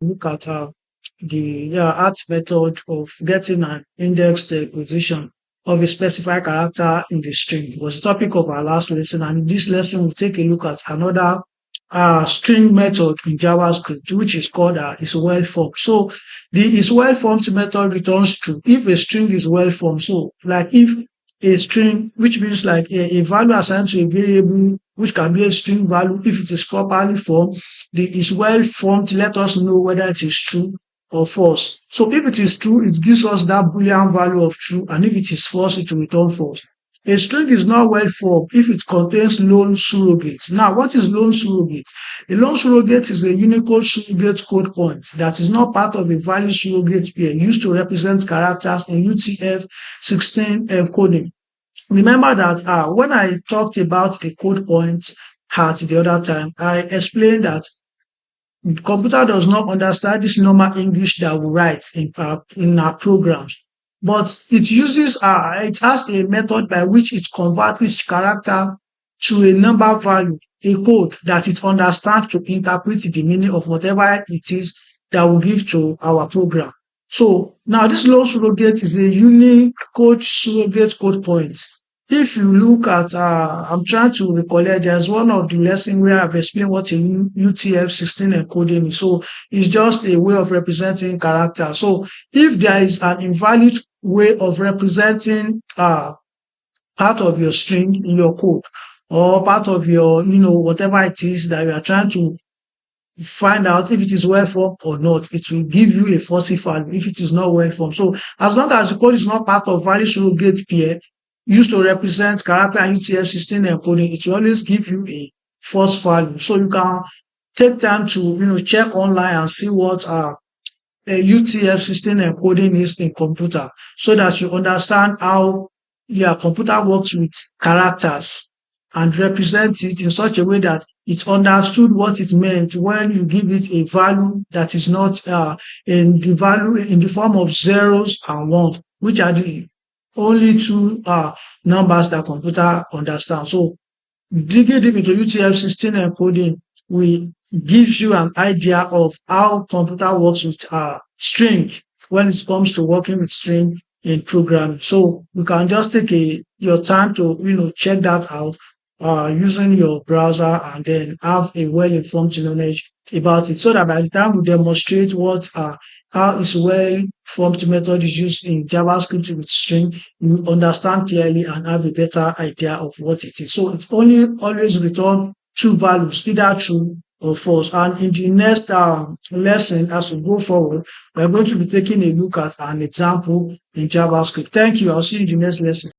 look at the art method of getting an indexed position of a specified character in the string. It was the topic of our last lesson, and in this lesson we'll take a look at another string method in JavaScript, which is called isWellFormed. So the isWellFormed method returns true if a string is well formed. So like if a string, which means like a value assigned to a variable, which can be a string value, if it is properly formed, the isWellFormed let us know whether it is true or false. So if it is true, it gives us that Boolean value of true, and if it is false, it will return false. A string is not well formed if it contains lone surrogates. Now, what is lone surrogate? A lone surrogate is a Unicode surrogate code point that is not part of a value surrogate pair used to represent characters in UTF-16 encoding. Remember that when I talked about the code point at the other time, I explained that the computer does not understand this normal English that we write in our programs, but it it has a method by which it converts each character to a number value, a code that it understands to interpret the meaning of whatever it is that we give to our program. So now this low surrogate is a unique code surrogate code point. If you look at, I'm trying to recollect, there's one of the lesson where I've explained what a UTF-16 encoding is. So it's just a way of representing character. So if there is an invalid way of representing part of your string in your code, or part of your, whatever it is that you are trying to find out if it is well formed or not, it will give you a false value if it is not well formed. So as long as the code is not part of value surrogate pair used to represent character and UTF-16 encoding, it will always give you a false value. So you can take time to check online and see what a UTF-16 encoding is in computer, so that you understand how your computer works with characters and represents it in such a way that it understood what it meant when you give it a value that is not in the form of zeros and ones, which are the only two numbers that computer understands. So digging deep into UTF-16 encoding will give you an idea of how computer works with string when it comes to working with string in programming. So you can just take your time to check that out using your browser, and then have a well-informed knowledge about it, so that by the time we demonstrate how isWellFormed method is used in JavaScript with string, you understand clearly and have a better idea of what it is. So it's only always return true values, either true or false. And in the next lesson, as we go forward, we're going to be taking a look at an example in JavaScript. Thank you. I'll see you in the next lesson.